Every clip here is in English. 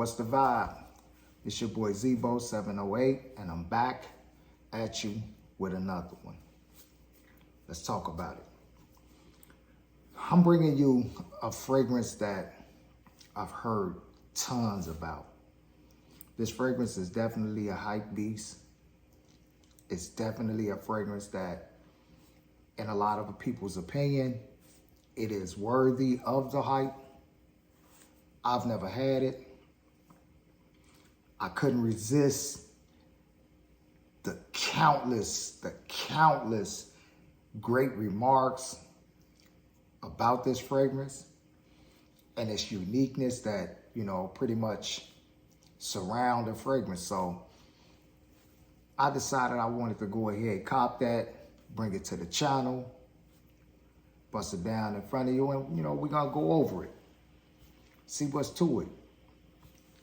What's the vibe? It's your boy Zebo708, and I'm back at you with another one. Let's talk about it. I'm bringing you a fragrance that I've heard tons about. This fragrance is definitely a hype beast. It's definitely a fragrance that, in a lot of people's opinion, it is worthy of the hype. I've never had it. I couldn't resist the countless great remarks about this fragrance and its uniqueness that, pretty much surround the fragrance. So I decided I wanted to go ahead, cop that, bring it to the channel, bust it down in front of you, and, we're going to go over it. See what's to it.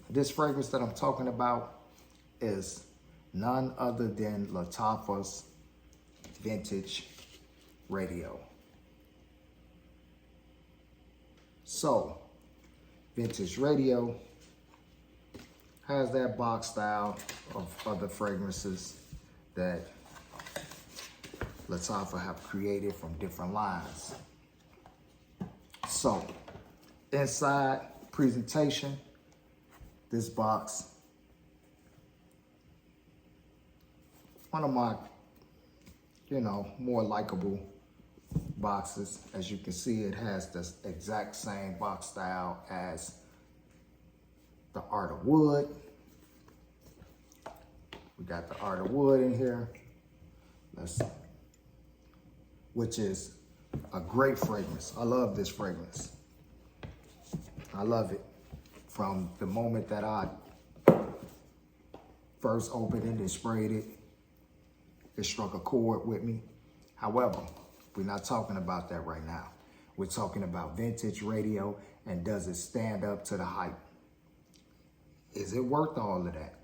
This fragrance that I'm talking about is none other than Lattafa's Vintage Radio. So, Vintage Radio has that box style of other fragrances that Lattafa have created from different lines. So, inside presentation, this box, one of my, more likable boxes. As you can see, it has the exact same box style as the Art of Wood. We got the Art of Wood in here, which is a great fragrance. I love this fragrance. I love it. From the moment that I first opened it and sprayed it, it struck a chord with me. However, we're not talking about that right now. We're talking about Vintage Radio, and does it stand up to the hype? Is it worth all of that?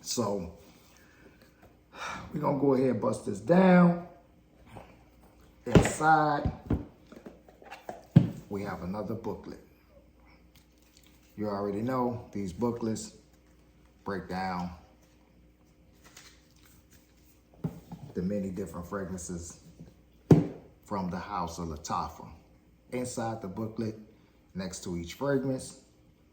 So we're gonna go ahead and bust this down. Inside, we have another booklet. You already know these booklets break down the many different fragrances from the house of Lattafa. Inside the booklet, next to each fragrance,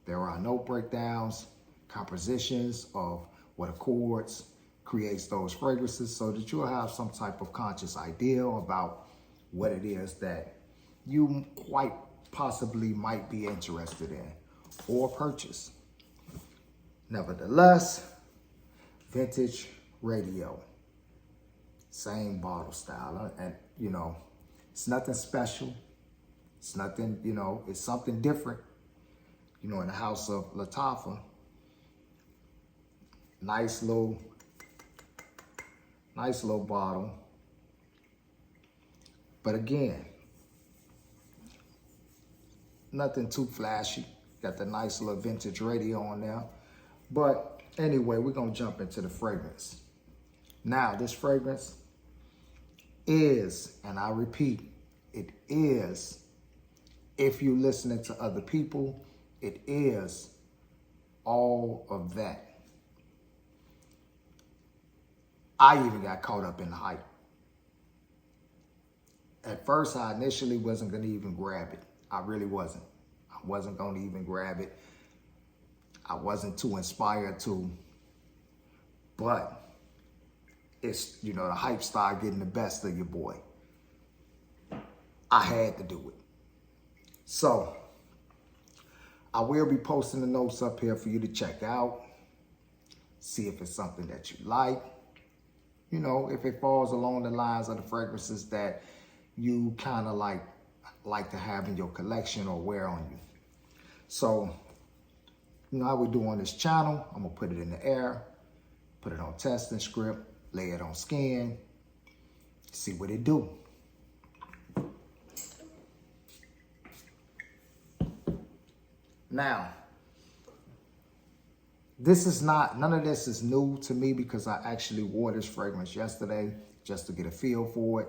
there are note breakdowns, compositions of what accords creates those fragrances, so that you'll have some type of conscious idea about what it is that you quite possibly might be interested in or purchase. Nevertheless, Vintage Radio, same bottle style, and it's nothing special. It's nothing, it's something different. In the house of Lattafa, nice little bottle. But again, nothing too flashy. Got the nice little Vintage Radio on there. But anyway, we're going to jump into the fragrance. Now, this fragrance is, and I repeat, it is, if you're listening to other people, it is all of that. I even got caught up in the hype. At first, I initially wasn't going to even grab it. I really wasn't. I wasn't going to even grab it. I wasn't too inspired to. But it's, the hype started getting the best of your boy. I had to do it. So, I will be posting the notes up here for you to check out. See if it's something that you like. If it falls along the lines of the fragrances that you kind of like to have in your collection or wear on you. So, how we do on this channel, I'm gonna put it in the air, put it on testing script, lay it on skin, see what it do. Now, none of this is new to me because I actually wore this fragrance yesterday just to get a feel for it.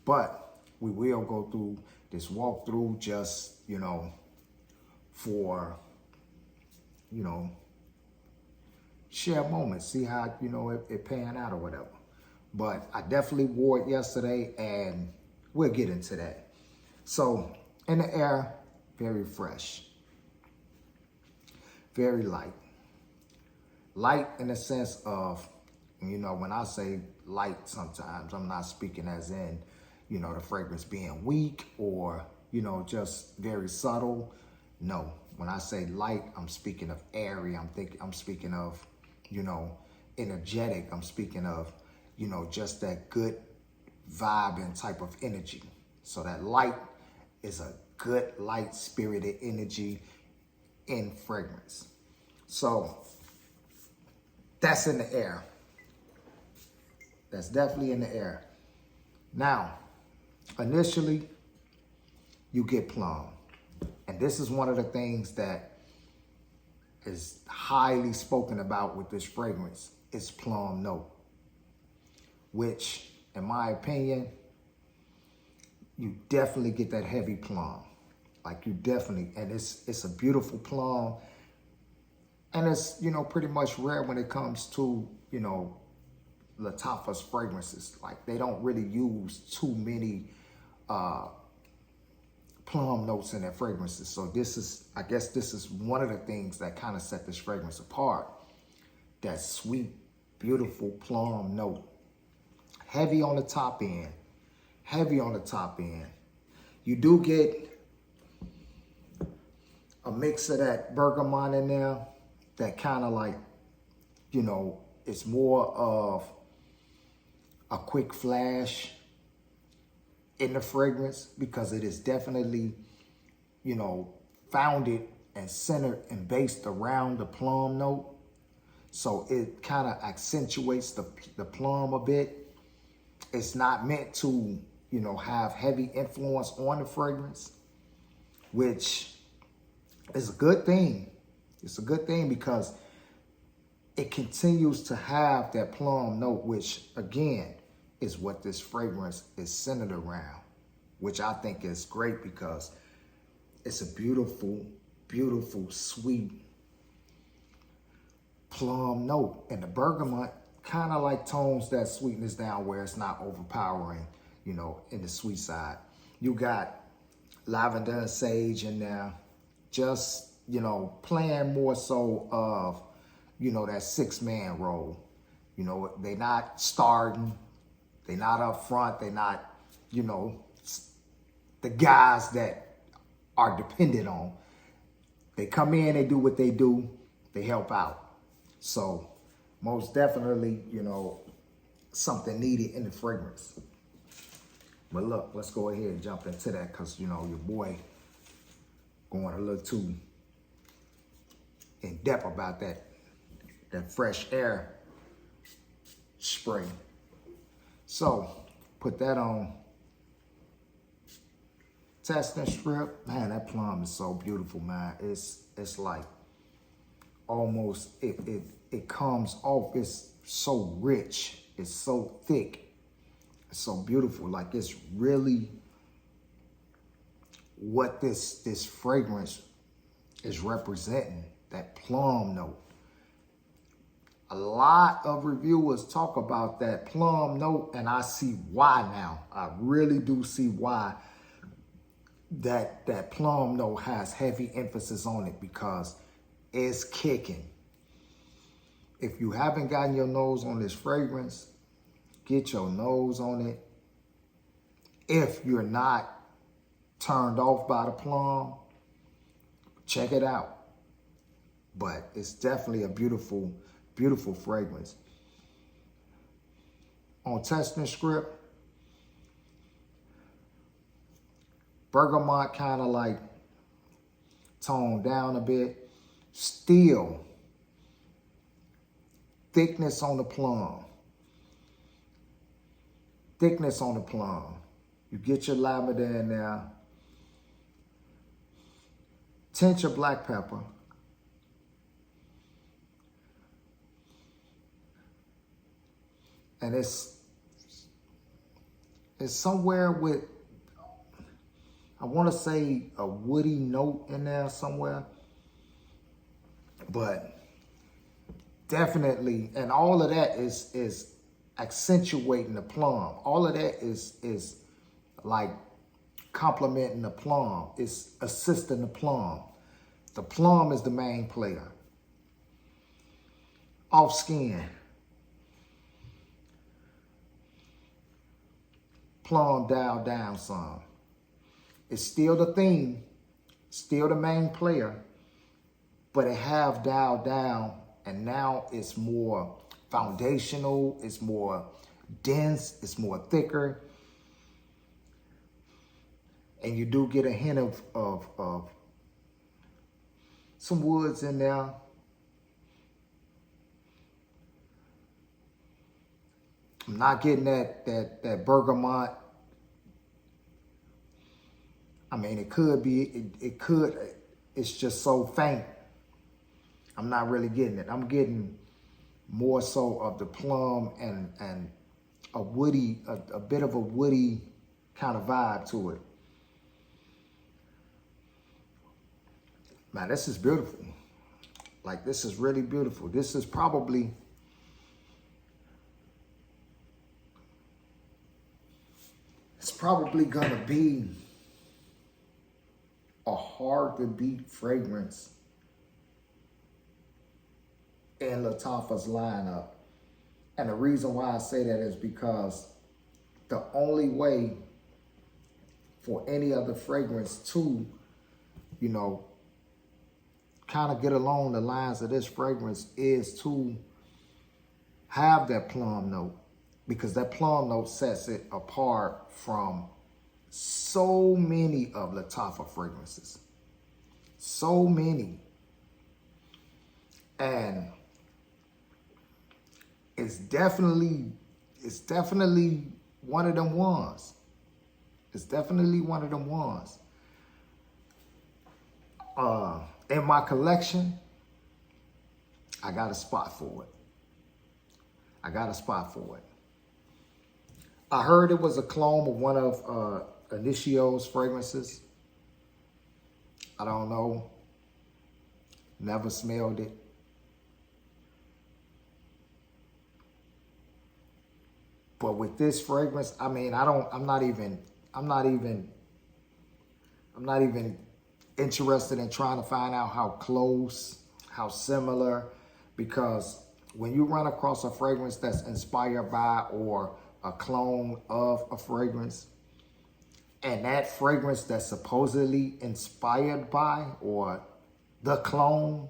But we will go through this walkthrough just, for you know, share moments, see how, you know, it pan out or whatever. But I definitely wore it yesterday, and we'll get into that. So in the air, very fresh, very light. Light in the sense of, you know, when I say light sometimes, I'm not speaking as in, you know, the fragrance being weak or, you know, just very subtle. No, when I say light, I'm speaking of airy. I'm speaking of, you know, energetic. I'm speaking of, you know, just that good vibe and type of energy. So that light is a good, light spirited energy in fragrance. So that's in the air. That's definitely in the air. Now, initially, you get plum. And this is one of the things that is highly spoken about with this fragrance. It's plum note, which, in my opinion, you definitely get that heavy plum. Like you definitely, and it's a beautiful plum. And it's, you know, pretty much rare when it comes to, you know, Lattafa's fragrances. Like they don't really use too many plum notes in their fragrances. So this is, I guess this is one of the things that kind of set this fragrance apart. That sweet, beautiful plum note. Heavy on the top end. Heavy on the top end. You do get a mix of that bergamot in there. That kind of like, you know, it's more of a quick flash in the fragrance because it is definitely, you know, founded and centered and based around the plum note. So it kind of accentuates the plum a bit. It's not meant to, you know, have heavy influence on the fragrance, which is a good thing. It's a good thing because it continues to have that plum note, which again is what this fragrance is centered around, which I think is great because it's a beautiful, beautiful, sweet plum note. And the bergamot kind of like tones that sweetness down where it's not overpowering, you know, in the sweet side. You got lavender and sage in there, just, you know, playing more so of, you know, that 6-man role. You know, they not starting, they not up front, they not, you know, the guys that are dependent on. They come in, they do what they do, they help out. So most definitely, you know, something needed in the fragrance. But look, let's go ahead and jump into that because, you know, your boy going a little too in depth about that fresh air spray. So put that on. Testing strip, man, that plum is so beautiful, man. It's like almost it comes off. It's so rich. It's so thick. It's so beautiful. Like it's really what this fragrance is representing. That plum note. A lot of reviewers talk about that plum note, and I see why now. I really do see why that plum note has heavy emphasis on it because it's kicking. If you haven't gotten your nose on this fragrance, get your nose on it. If you're not turned off by the plum, check it out. But it's definitely a beautiful, beautiful fragrance. On testing script, bergamot kind of like toned down a bit. Still, thickness on the plum. Thickness on the plum. You get your lavender in there. Tinge of black pepper. And it's somewhere with, I want to say a woody note in there somewhere. But definitely, and all of that is accentuating the plum. All of that is like complementing the plum. It's assisting the plum. The plum is the main player. Off skin. Plum dialed down some. It's still the theme, still the main player, but it have dialed down, and now it's more foundational, it's more dense, it's more thicker, and you do get a hint of some woods in there. I'm not getting that bergamot. I mean, it could be, it could, it's just so faint. I'm not really getting it. I'm getting more so of the plum and a woody, a bit of a woody kind of vibe to it. Man, this is beautiful. Like, this is really beautiful. This is probably, it's probably gonna be a hard to beat fragrance in Lattafa's lineup. And the reason why I say that is because the only way for any other fragrance to, you know, kind of get along the lines of this fragrance is to have that plum note, because that plum note sets it apart from so many of Lattafa fragrances. So many. And it's definitely one of them ones. It's definitely one of them ones. In my collection, I got a spot for it. I got a spot for it. I heard it was a clone of one of Inicio's fragrances. I don't know. Never smelled it. But with this fragrance, I mean, I'm not even interested in trying to find out how close, how similar, because when you run across a fragrance that's inspired by or a clone of a fragrance, and that fragrance that's supposedly inspired by or the clone,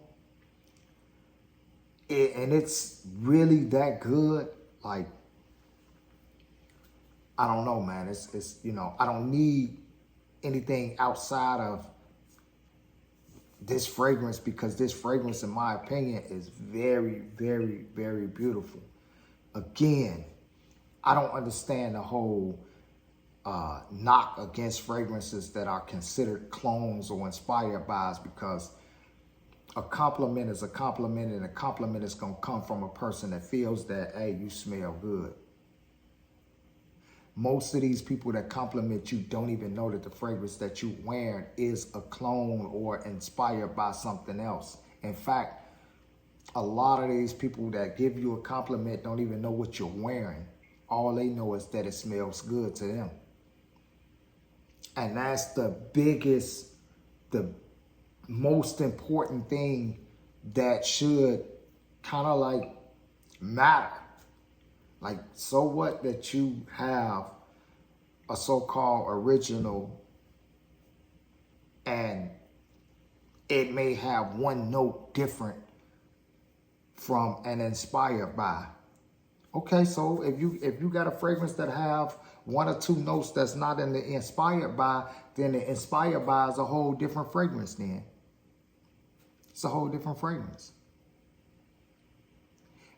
and it's really that good, like, I don't know, man. It's you know, I don't need anything outside of this fragrance, because this fragrance, in my opinion, is very, very, very beautiful. Again, I don't understand the whole knock against fragrances that are considered clones or inspired by, because a compliment is a compliment, and a compliment is going to come from a person that feels that, hey, you smell good. Most of these people that compliment you don't even know that the fragrance that you're wearing is a clone or inspired by something else. In fact, a lot of these people that give you a compliment don't even know what you're wearing. All they know is that it smells good to them. And that's the biggest, the most important thing that should kind of like matter. Like, so what that you have a so-called original and it may have one note different from an inspired by. Okay, so if you got a fragrance that have one or two notes that's not in the inspired by, then the inspired by is a whole different fragrance then. It's a whole different fragrance.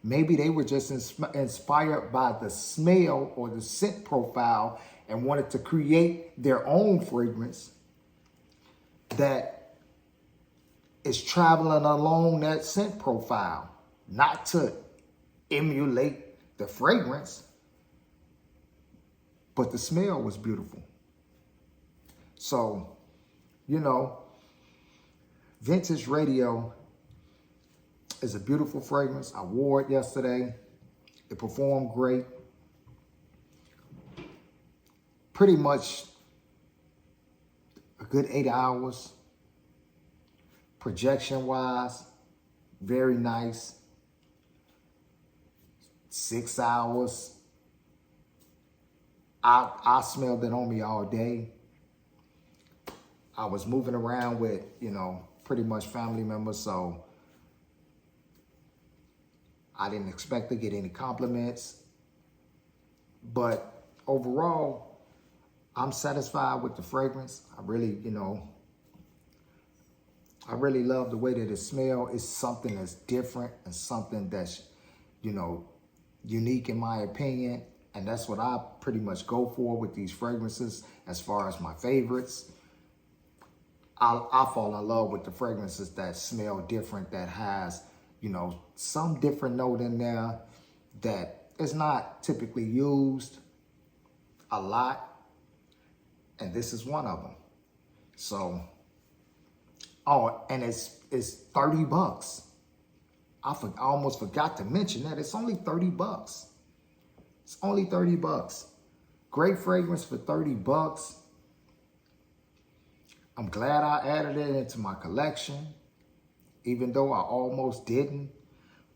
Maybe they were just inspired by the smell or the scent profile and wanted to create their own fragrance that is traveling along that scent profile, not to emulate the fragrance, but the smell was beautiful. So, you know, Vintage Radio It's a beautiful fragrance. I wore it yesterday. It performed great. Pretty much a good 8 hours. Projection-wise, very nice. 6 hours. I smelled it on me all day. I was moving around with, pretty much family members, so I didn't expect to get any compliments. But overall, I'm satisfied with the fragrance. I really love the way that it smells. It's something that's different and something that's, unique in my opinion. And that's what I pretty much go for with these fragrances as far as my favorites. I fall in love with the fragrances that smell different, that has, some different note in there that is not typically used a lot. And this is one of them. So, and it's $30. I almost forgot to mention that it's only $30. It's only $30. Great fragrance for $30. I'm glad I added it into my collection, even though I almost didn't,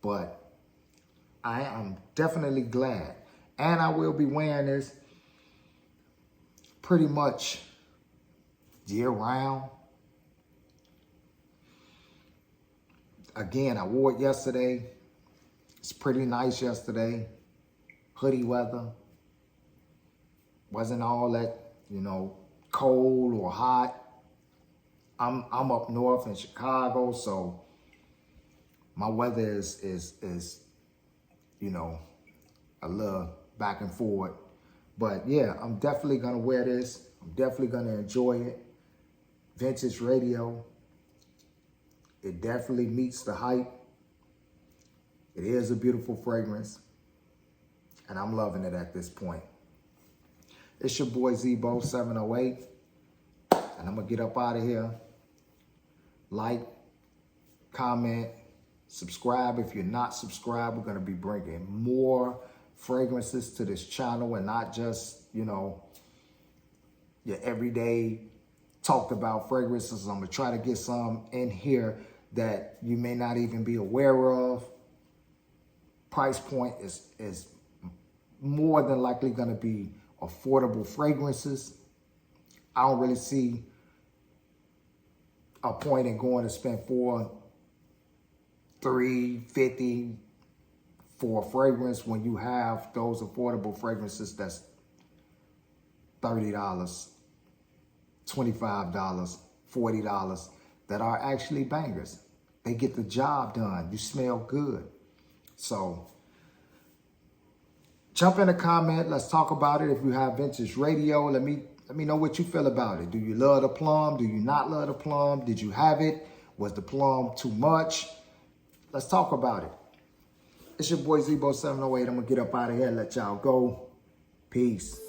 but I am definitely glad. And I will be wearing this pretty much year round. Again, I wore it yesterday. It's pretty nice yesterday. Hoodie weather. Wasn't all that, cold or hot. I'm up north in Chicago, so my weather is a little back and forth. But yeah, I'm definitely gonna wear this. I'm definitely gonna enjoy it. Vintage Radio. It definitely meets the hype. It is a beautiful fragrance, and I'm loving it at this point. It's your boy Zebo 708, and I'm gonna get up out of here. Like, comment, subscribe if you're not subscribed. We're gonna be bringing more fragrances to this channel, and not just, your everyday talked about fragrances. I'm gonna try to get some in here that you may not even be aware of. Price point is more than likely gonna be affordable fragrances. I don't really see a point in going to spend $350 for a fragrance when you have those affordable fragrances that's $30, $25, $40 that are actually bangers. They get the job done. You smell good. So jump in a comment. Let's talk about it. If you have Vintage Radio, let me know what you feel about it. Do you love the plum? Do you not love the plum? Did you have it? Was the plum too much? Let's talk about it. It's your boy Zebo 708. I'm going to get up out of here and let y'all go. Peace.